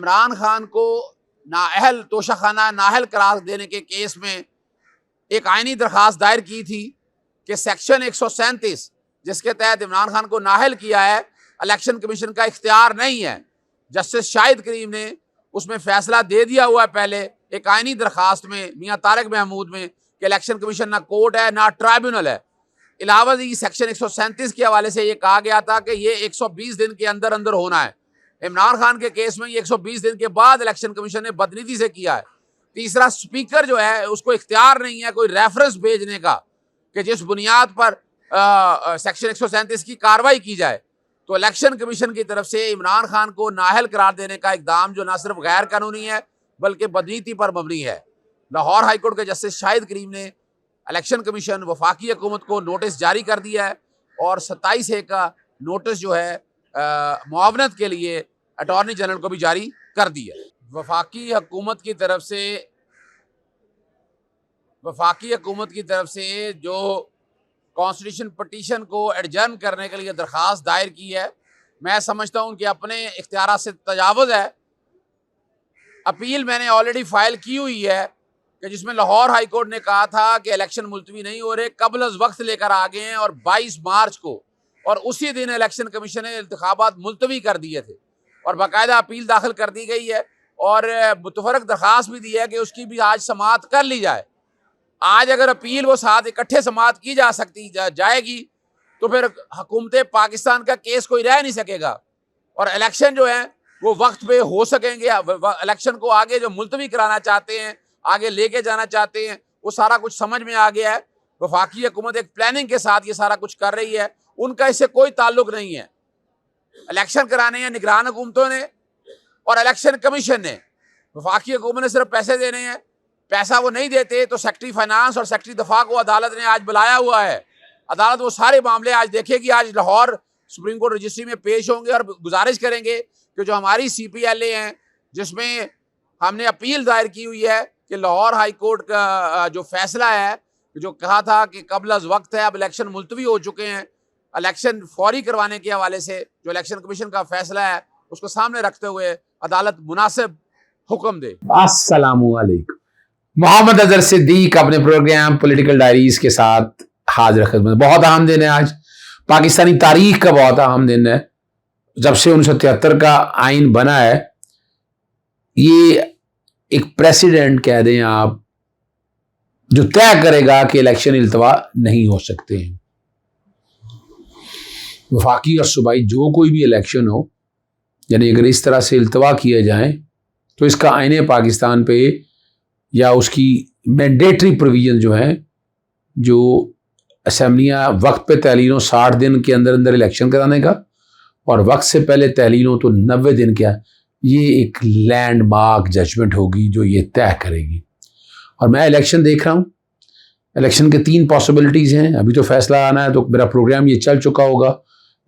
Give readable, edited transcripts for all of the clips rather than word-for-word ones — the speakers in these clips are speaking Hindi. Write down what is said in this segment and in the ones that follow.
इमरान खान को नाअहल तोशाखाना नाअहल करार देने के केस में एक आईनी दरख्वास्त दायर की थी कि सेक्शन 137 जिसके तहत इमरान खान को नाअहल किया है, इलेक्शन कमीशन का इख्तियार नहीं है। जस्टिस शाहिद करीम ने उसमें फैसला दे दिया हुआ है पहले एक आईनी दरख्वास्त में मियाँ तारिक महमूद में कि इलेक्शन कमीशन ना कोर्ट है ना ट्राइब्यूनल है। इलावा सेक्शन 137 के हवाले से ये कहा गया था कि ये 120 दिन के अंदर अंदर होना है। इमरान खान के केस में ये 120 दिन के बाद इलेक्शन कमीशन ने बदनीति से किया है। तीसरा, स्पीकर जो है उसको इख्तियार नहीं है कोई रेफरेंस भेजने का कि जिस बुनियाद पर सेक्शन 137 की कार्रवाई की जाए। तो इलेक्शन कमीशन की तरफ से इमरान खान को नाअहल करार देने का इकदाम जो न सिर्फ गैर कानूनी है बल्कि बदनीति पर मबनी है। लाहौर हाईकोर्ट के जस्टिस शाहिद करीम ने इलेक्शन कमीशन वफाकी हुकूमत को नोटिस जारी कर दिया है और 27 का नोटिस जो है मुआवनत के लिए अटॉर्नी जनरल को भी जारी कर दिया है। वफाकी हुकूमत की तरफ से जो कॉन्स्टिट्यूशन पटिशन को एडजर्न करने के लिए दरख्वास्त दायर की है, मैं समझता हूँ कि अपने इख्तियार से तजावुज़ है। अपील मैंने ऑलरेडी फाइल की हुई है कि जिसमें लाहौर हाई कोर्ट ने कहा था कि इलेक्शन मुलतवी नहीं हो रहे, कबल अज़ वक्त लेकर आ गए हैं और 22 मार्च को और उसी दिन इलेक्शन कमीशन ने इंतखाबात मुलतवी कर दिए थे और बाकायदा अपील दाखिल कर दी गई है और मुतफरक दरख्वास्त भी दी है कि उसकी भी आज समाअत कर ली जाए। आज अगर अपील वो साथ इकट्ठे समाअत की जाएगी तो फिर हुकूमत पाकिस्तान का केस कोई रह नहीं सकेगा और इलेक्शन जो है वो वक्त पे हो सकेंगे। इलेक्शन को आगे जो मुलतवी कराना चाहते हैं, आगे लेके जाना चाहते हैं, वो सारा कुछ समझ में आ गया है। वफाकी हुकूमत एक प्लानिंग के साथ ये सारा कुछ कर रही है, उनका इससे कोई ताल्लुक नहीं है। इलेक्शन कराने हैं निगरान हुकूमतों ने और इलेक्शन कमीशन ने। वफाकी हुकूमत ने सिर्फ पैसे देने हैं, पैसा वो नहीं देते तो सेक्रेटरी फाइनेंस और सेक्रेटरी दफा को अदालत ने आज बुलाया हुआ है। अदालत वो सारे मामले आज देखेगी। आज लाहौर सुप्रीम कोर्ट रजिस्ट्री में पेश होंगे और गुजारिश करेंगे कि जो हमारी CPLA हैं जिसमें हमने अपील दायर की हुई है कि लाहौर हाई कोर्ट का जो फैसला है जो कहा था कि कबल अज़ वक्त है, अब इलेक्शन मुलतवी हो चुके हैं, इलेक्शन फौरी करवाने के हवाले से जो इलेक्शन कमीशन का फैसला है उसको सामने रखते हुए अदालत मुनासिब हुक्म दे। अस्सलामुअलैकुम। मोहम्मद अजहर सिद्दीक अपने प्रोग्राम पॉलिटिकल डायरीज के साथ हाजिर खिदमत। बहुत अहम दिन है आज, पाकिस्तानी तारीख का बहुत अहम दिन है। जब से 1973 का आइन बना है, ये एक प्रेसिडेंट कह दें आप जो तय करेगा कि इलेक्शन इल्तवा नहीं हो सकते हैं। वफाकी और सूबाई जो कोई भी इलेक्शन हो, यानी अगर इस तरह से इल्तवा किए जाएं तो इसका आईने पाकिस्तान पे या उसकी मैंडेटरी प्रोविजन जो है, जो असम्बलियाँ वक्त पे तहलील हो 60 दिन के अंदर अंदर इलेक्शन कराने का और वक्त से पहले तहलील हो तो 90 दिन क्या, ये एक लैंडमार्क जजमेंट होगी जो ये तय करेगी। और मैं इलेक्शन देख रहा हूँ, इलेक्शन के 3 पॉसिबिलिटीज़ हैं। अभी तो फैसला आना है तो मेरा प्रोग्राम ये चल चुका होगा।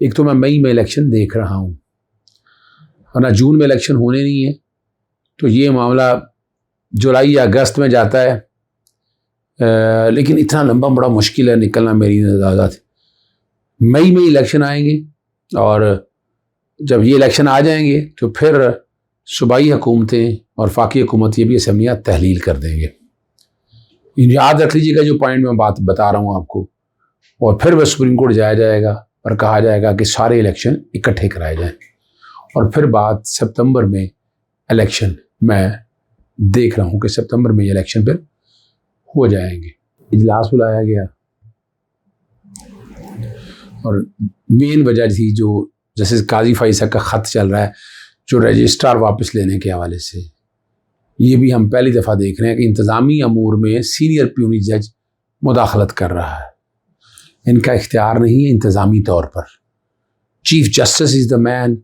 एक तो मैं मई में इलेक्शन देख रहा हूँ, वरना जून में इलेक्शन होने नहीं है तो ये मामला जुलाई या अगस्त में जाता है। लेकिन इतना लंबा बड़ा मुश्किल है निकलना मेरी नज़ात। मई में इलेक्शन आएंगे और जब ये इलेक्शन आ जाएंगे तो फिर सूबाई हुकूमतें और फाकी हुकूमत ये भी असम्बलियाँ तहलील कर देंगे। याद रख लीजिएगा जो पॉइंट मैं बात बता रहा हूँ आपको। और फिर वह सुप्रीम कोर्ट जाया जाएगा और कहा जाएगा कि सारे इलेक्शन इकट्ठे कराए जाएं और फिर बात सितंबर में इलेक्शन। मैं देख रहा हूँ कि सितंबर में इलेक्शन फिर हो जाएंगे। इजलास बुलाया गया और मेन वजह थी जो जैसे काजी फैसल का ख़त चल रहा है जो रजिस्ट्रार वापस लेने के हवाले से। ये भी हम पहली दफ़ा देख रहे हैं कि इंतज़ामी अमूर में सीनियर प्यूनी जज मुदाखलत कर रहा है। इनका इख्तियार नहीं है इंतज़ामी तौर पर। Chief justice is the man,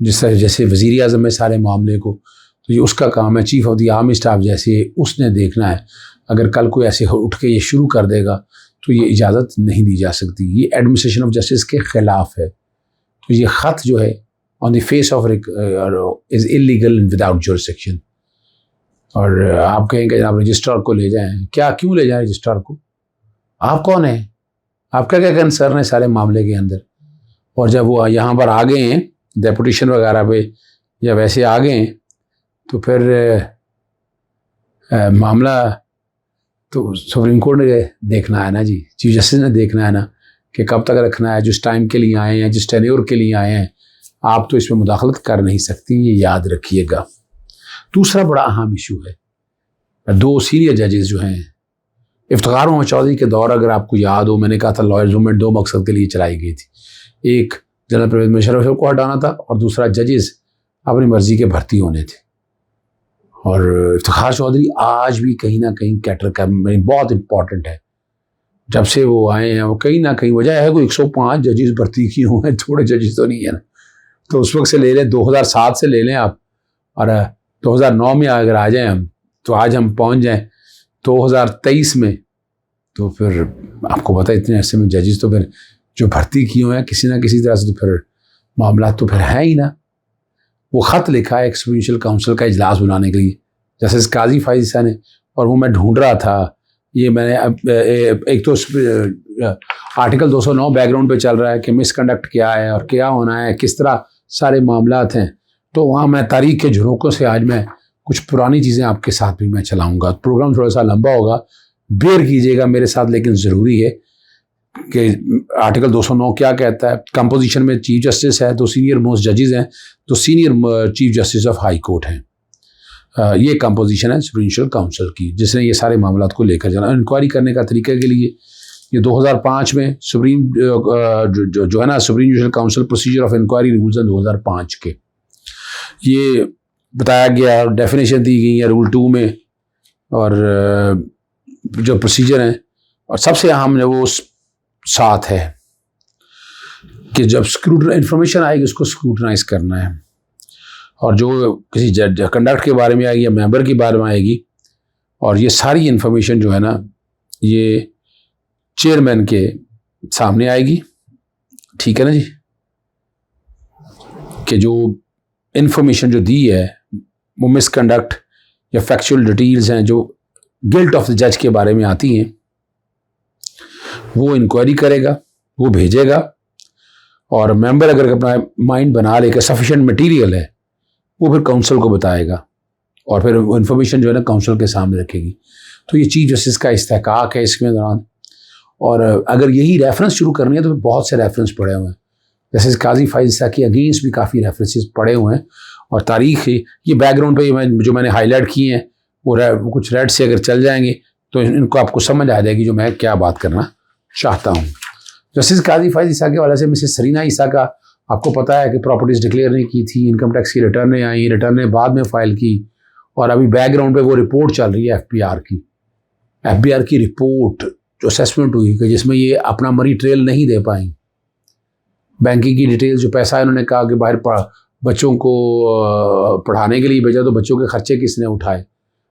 जैसे वज़ीर आज़म में सारे मामले को तो ये उसका काम है। Chief of the army staff जैसे उसने देखना है। अगर कल कोई ऐसे उठ के ये शुरू कर देगा तो ये इजाज़त नहीं दी जा सकती। ये एडमिनिस्ट्रेशन ऑफ जस्टिस के ख़िलाफ़ है। तो ये ख़त जो है on the face of is illegal without jurisdiction. और आप कहेंगे जनाब रजिस्ट्रार को ले जाएं, क्या क्यों ले जाएं रजिस्ट्रार को? आप कौन हैं? आपका क्या कंसर्न है सारे मामले के अंदर? और जब वो यहाँ पर आ गए हैं डेपुटेशन वगैरह पे या वैसे आ गए तो फिर मामला तो सुप्रीम कोर्ट ने देखना है ना जी, चीफ जस्टिस ने देखना है ना कि कब तक रखना है, जिस टाइम के लिए आए हैं, जिस टेन्योर के लिए आए हैं, आप तो इसमें मुदाखलत कर नहीं सकती, ये याद रखिएगा। दूसरा बड़ा अहम इशू है, 2 सीनियर जजेस जो हैं, इफ्तिखार मोहम्मद चौधरी के दौर अगर आपको याद हो, मैंने कहा था लॉयर्स मूवमेंट 2 मकसद के लिए चलाई गई थी। एक जनरल परवेज मुशर्रफ को हटाना था और दूसरा जजेस अपनी मर्जी के भर्ती होने थे। और इफ्तिखार चौधरी आज भी कहीं ना कहीं कैटर का बहुत इंपॉर्टेंट है। जब से वो आए हैं वो कहीं ना कहीं वजह है कोई 105 जजेस भर्ती किए हुए हैं, थोड़े जजेस तो नहीं है ना। तो उस वक्त से ले लें, 2007 से ले लें आप, और 2009 में अगर आ जाएं हम, तो आज हम पहुंच जाएं 2023 में, तो फिर आपको पता है इतने ऐसे में जजेस तो फिर जो भर्ती किए हुए हैं किसी ना किसी तरह से, तो फिर मामला तो फिर है ही ना। वो ख़त लिखा है एक्सपीरियंशियल काउंसिल का इजलास बुलाने के लिए जस्टिस काजी फाइज ईसा ने, और वो मैं ढूंढ रहा था, ये मैंने एक तो आर्टिकल 209 बैकग्राउंड पे चल रहा है कि मिसकंडक्ट क्या है और क्या होना है, किस तरह सारे मामलात हैं। तो वहाँ मैं तारीख के झरोकों से आज मैं कुछ पुरानी चीज़ें आपके साथ भी मैं चलाऊँगा। प्रोग्राम थोड़ा सा लंबा होगा, बेयर कीजिएगा मेरे साथ, लेकिन ज़रूरी है कि आर्टिकल 209 क्या कहता है। कंपोजिशन में चीफ जस्टिस है, 2 सीनियर मोस्ट जजेस हैं, 2 senior chief justice of high court हैं। ये कंपोजिशन है सुप्रीम काउंसिल की, जिसने ये सारे मामलों को लेकर जाना। इंक्वायरी करने का तरीका के लिए ये 2005 में सुप्रीम जो है ना, supreme judicial council procedure of inquiry rules हैं 2005 के, ये बताया गया, डेफिनेशन दी गई है रूल 2 में, और जो प्रोसीजर हैं, और सबसे अहम है वो साथ है कि जब इंफॉर्मेशन आएगी उसको स्क्रूटनाइज करना है, और जो किसी जज कंडक्ट के बारे में आएगी या मेंबर के बारे में आएगी, और ये सारी इन्फॉर्मेशन जो है ना ये चेयरमैन के सामने आएगी, ठीक है ना जी, कि जो इन्फॉर्मेशन जो दी है वो मिसकंडक्ट या फैक्चुअल डिटेल्स हैं जो गिल्ट ऑफ द जज के बारे में आती हैं, वो इंक्वायरी करेगा, वो भेजेगा, और मेंबर अगर अपना माइंड बना लेकर सफिशिएंट मटेरियल है वो फिर काउंसिल को बताएगा, और फिर वो इन्फॉर्मेशन जो है ना काउंसिल के सामने रखेगी। तो ये चीफ जस्टिस का इस्तेहकाक है इसमें दौरान। और अगर यही रेफरेंस शुरू करनी है तो बहुत से रेफरेंस पड़े हुए हैं, जैसे काजी फाइज ईसा के अगेंस्ट भी काफ़ी रेफरेंसेस पड़े हुए हैं, और तारीख ये बैकग्राउंड पे जो मैंने हाईलाइट किए हैं वो कुछ रेड से अगर चल जाएंगे तो इनको आपको समझ आ जाएगी जो मैं क्या बात करना चाहता हूँ। जस्टिस काजी फाइज ईसा के वाले से मिसेस सरीना ईसा का आपको पता है कि प्रॉपर्टीज़ डिक्लेयर नहीं की थी, इनकम टैक्स की रिटर्नें आई, रिटर्नें बाद में फ़ाइल की, और अभी बैकग्राउंड पे वो रिपोर्ट चल रही है एफबीआर की रिपोर्ट जो असेसमेंट हुई कि जिसमें ये अपना मनी ट्रेल नहीं दे पाई, बैंकिंग की डिटेल्स, जो पैसा इन्होंने कहा कि बाहर बच्चों को पढ़ाने के लिए भेजा तो बच्चों के खर्चे किसने उठाए,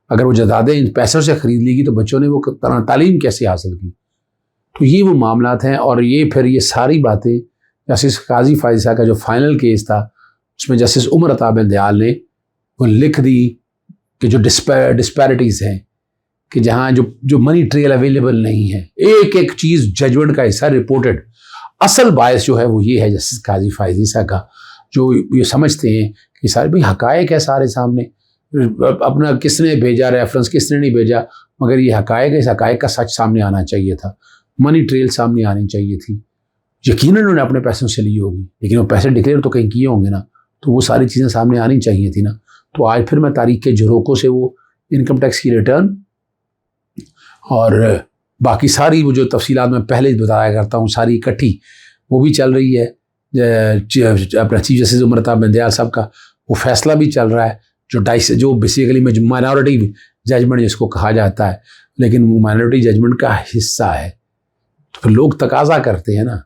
अगर वो जायदादें इन पैसों से ख़रीद ली तो बच्चों ने वो तालीम कैसे हासिल की। तो ये वो मामलात हैं, और ये फिर ये सारी बातें जस्टिस काजी फाइज ईसा का जो फाइनल केस था उसमें जस्टिस उमर अता बंदयाल ने वो लिख दी कि जो डिस्पैरिटीज़ हैं, कि जहाँ जो मनी ट्रेल अवेलेबल नहीं है, एक एक चीज़ जजमेंट का हिस्सा रिपोर्टेड। असल बायस जो है वो ये है जस्टिस काजी फाइज ईसा का, जो ये समझते हैं कि सारे भाई हकायक है सारे सामने, अपना किसने भेजा रेफरेंस, किसने नहीं भेजा, मगर ये हकायक है, इस हकायक का सच सामने आना चाहिए था, मनी ट्रेल सामने आनी चाहिए थी। यकीनन उन्होंने अपने पैसों से ली होगी, लेकिन वो पैसे डिक्लेयर तो कहीं किए होंगे ना, तो वो सारी चीज़ें सामने आनी चाहिए थी ना। तो आज फिर मैं तारीख के झरोकों से वो इनकम टैक्स की रिटर्न और बाकी सारी वो जो तफसीलात मैं पहले बताया करता हूँ सारी इकट्ठी वो भी चल रही है। अपना चीफ जस्टिस उमर अता बंदयाल साहब का वो फैसला भी चल रहा है, जो बेसिकली माइनॉरिटी जजमेंट जिसको कहा जाता है, लेकिन वो माइनॉरिटी जजमेंट का हिस्सा है। तो फिर लोग तकाजा करते हैं ना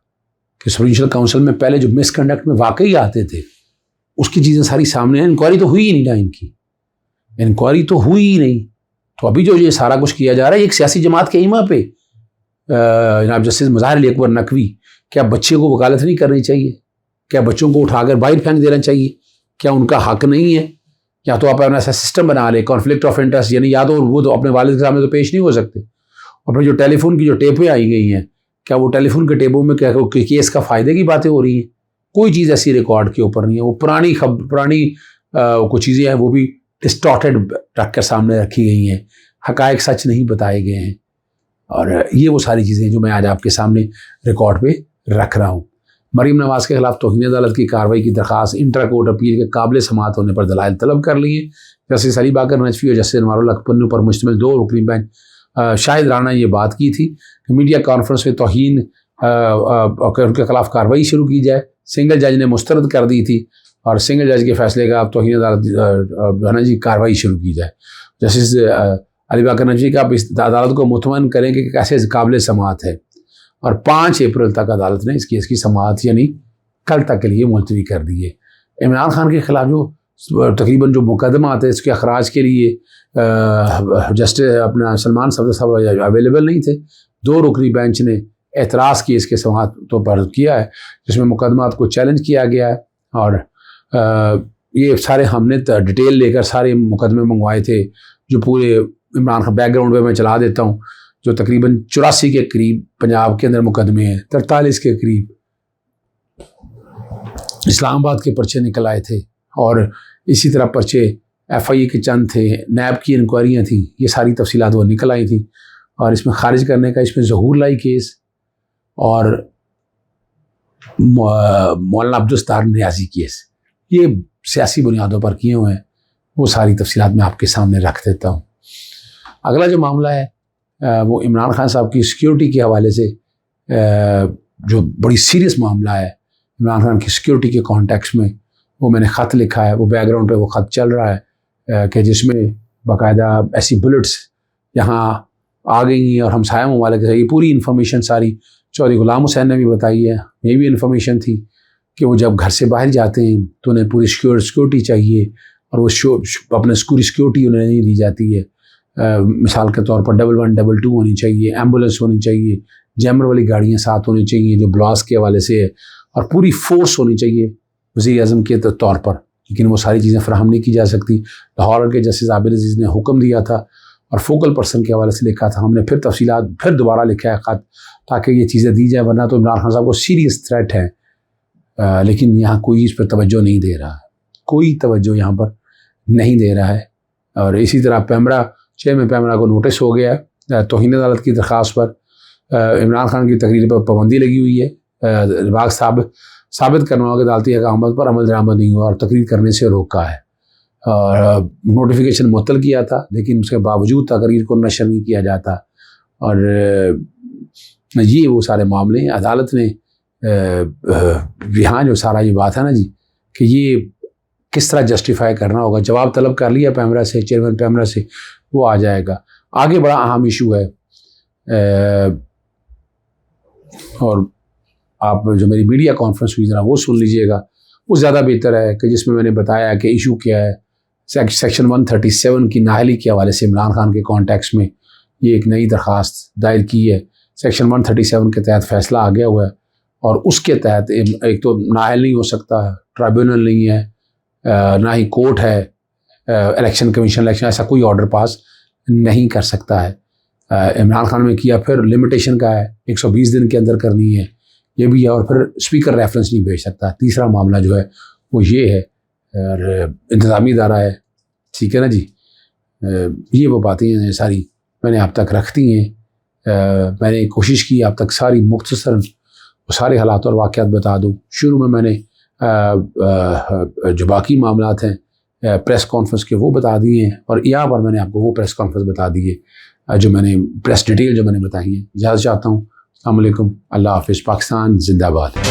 कि सुप्रीम काउंसिल में पहले जो मिसकंडक्ट में वाकई आते थे उसकी चीज़ें सारी सामने हैं। इंक्वायरी तो हुई ही नहीं ना, इनकी इंक्वायरी तो हुई ही नहीं। तो अभी जो ये सारा कुछ किया जा रहा है एक सियासी जमात के इमा पे, जनाब जस्टिस मुज़ाहिर अली अकबर नकवी, क्या बच्चे को वकालत नहीं करनी चाहिए? क्या बच्चों को उठाकर बाहर फेंक देना चाहिए? क्या उनका हक नहीं है? या तो आप अपना ऐसा सिस्टम बना ले कॉन्फ्लिक्ट ऑफ इंटरेस्ट, यानी या तो वो तो अपने वालिद के सामने तो पेश नहीं हो सकते। और फिर जो टेलीफोन की जो टेपें आई गई हैं, क्या वो टेलीफोन के टेपों में क्या केस का फ़ायदे की बातें हो रही हैं? कोई चीज़ ऐसी रिकॉर्ड के ऊपर नहीं है। वो पुरानी कुछ चीज़ें हैं वो भी डिस्टॉर्टेड रख कर सामने रखी गई हैं, हकायक सच नहीं बताए गए हैं। और ये वो सारी चीज़ें जो मैं आज आपके सामने रिकॉर्ड पे रख रहा हूँ। मरीम नवाज़ के खिलाफ तौहीन अदालत की कार्रवाई की दरख्वास्त इंटर कोर्ट अपील के काबिल समाअत होने पर दलाइल तलब कर लिए। जस्टिस अली बाकर नजफी और जस्टिस अनवारुल हक पन्नू पर मुश्तमिल 2 रुकनी बेंच शाहिद राना ये बात की थी कि मीडिया कॉन्फ्रेंस में तौहीन उनके खिलाफ कार्रवाई शुरू की जाए। सिंगल जज ने मुस्तरद कर दी थी और सिंगल जज के फैसले का तौहीन अदालत जी कार्रवाई शुरू की जाए। जस्टिस अली बाकर नजफी का आप इस अदालत को मुतमईन करें कि कैसे काबिल समाअत है और 5 अप्रैल तक अदालत ने इस केस की समाअत यानी कल तक के लिए मुलतवी कर दी है। इमरान खान के खिलाफ जो तकरीबन जो मुकदमा आते हैं इसके अखराज के लिए जस्टिस अपना सलमान सफदर साहब अवेलेबल नहीं थे। 2 रुकनी बेंच ने एतराज़ केस के समाअत तो पर किया है जिसमें मुकदमात को चैलेंज किया गया है और ये सारे हमने डिटेल लेकर सारे मुकदमे मंगवाए थे जो पूरे इमरान खान बैकग्राउंड पे मैं चला देता हूँ, जो तकरीबन 84 के करीब पंजाब के अंदर मुकदमे हैं, 43 के करीब इस्लामाबाद के पर्चे निकल आए थे और इसी तरह पर्चे FIA के चंद थे, नैब की इंक्वायरियाँ थी, ये सारी तफसीलात वो निकल आई थी और इसमें खारिज करने का इसमें ज़हूर लाई केस और मौलाना अब्दुस्तार नियाजी केस ये सियासी बुनियादों पर किए हुए हैं। वो सारी तफसीलात मैं आपके सामने रख देता हूँ। अगला जो मामला है वो इमरान खान साहब की सिक्योरिटी के हवाले से जो बड़ी सीरियस मामला है इमरान खान की सिक्योरिटी के कॉन्टेक्स्ट में वो मैंने ख़त लिखा है, वो बैकग्राउंड पे वो ख़त चल रहा है कि जिसमें बाकायदा ऐसी बुलेट्स यहाँ आ गई हैं और हमसाया ममालिक से ये पूरी इन्फॉर्मेशन सारी चौधरी गुलाम हुसैन ने भी बताई है। ये भी इन्फॉर्मेशन थी कि वो जब घर से बाहर जाते हैं तो उन्हें पूरी सिक्योरिटी चाहिए और वो अपने पूरी सिक्योरिटी उन्हें नहीं दी जाती है। मिसाल के तौर पर 11 22 होनी चाहिए, एम्बुलेंस होनी चाहिए, जैमर वाली गाड़ियाँ साथ होनी चाहिए जो ब्लास के हवाले से है और पूरी फोर्स होनी चाहिए वज़ीर आज़म के तौर पर, लेकिन वो सारी चीज़ें फराहम नहीं की जा सकती। लाहौर के जस्टिस आबिद अजीज़ ने हुक्म दिया था और फोकल पर्सन के हवाले से लिखा था, हमने फिर तफसीलात फिर दोबारा लिखा है ख़त ताकि ये चीज़ें दी जाए, वरना तो इमरान खान साहब को सीरियस थ्रेट है। लेकिन यहाँ कोई इस पर तवज्जो नहीं दे रहा, कोई तवज्जो यहाँ पर नहीं दे रहा है। और इसी तरह चेयरमैन पैमरा को नोटिस हो गया है तौहीन अदालत की दरख्वास्त पर। इमरान खान की तकरीर पर पाबंदी लगी हुई है, विभाग साबित करना होगा कि अदालती अहकाम पर अमल दरामद नहीं हुआ और तकरीर करने से रोका है और नोटिफिकेशन मुअत्तल किया था लेकिन उसके बावजूद तकरीर को नशर नहीं किया जाता। और ये वो सारे मामले हैं। अदालत ने यहाँ जो सारा ये बात है ना जी कि ये किस तरह जस्टिफाई करना होगा, जवाब तलब कर लिया पैमरा से, चेयरमैन पैमरा से, वो आ जाएगा। आगे बड़ा अहम इशू है और आप जो मेरी मीडिया कॉन्फ्रेंस हुई ज़रा वो सुन लीजिएगा, वो ज़्यादा बेहतर है कि जिसमें मैंने बताया कि इशू क्या है। सेक्शन 137 की नाअहली के हवाले से इमरान खान के कॉन्टेक्स्ट में ये एक नई दरख्वास्त दायर की है। सेक्शन 137 के तहत फ़ैसला आ गया हुआ है और उसके तहत एक तो नाअहल नहीं हो सकता, ट्राइब्यूनल नहीं है, ना ही कोर्ट है, इलेक्शन कमीशन इलेक्शन ऐसा कोई ऑर्डर पास नहीं कर सकता है। इमरान खान में किया, फिर लिमिटेशन का है 120 दिन के अंदर करनी है, ये भी है, और फिर स्पीकर रेफरेंस नहीं भेज सकता। तीसरा मामला जो है वो ये है और इंतज़ामी इदारा है, ठीक है ना जी। ये वो बातें हैं सारी मैंने आप तक रख दी हैं। मैंने कोशिश की आप तक सारी मुख्तसर वो सारे हालात और वाक़यात बता दूँ। शुरू में मैंने जो बाकी मामलात हैं प्रेस कॉन्फ्रेंस के वो बता दिए हैं और यहाँ पर मैंने आपको वो प्रेस कॉन्फ्रेंस बता दी है जो मैंने प्रेस डिटेल जो मैंने बताई है। इजाज़त चाहता हूँ। अस्सलाम वालेकुम, अल्लाह हाफ़िज़, पाकिस्तान जिंदाबाद।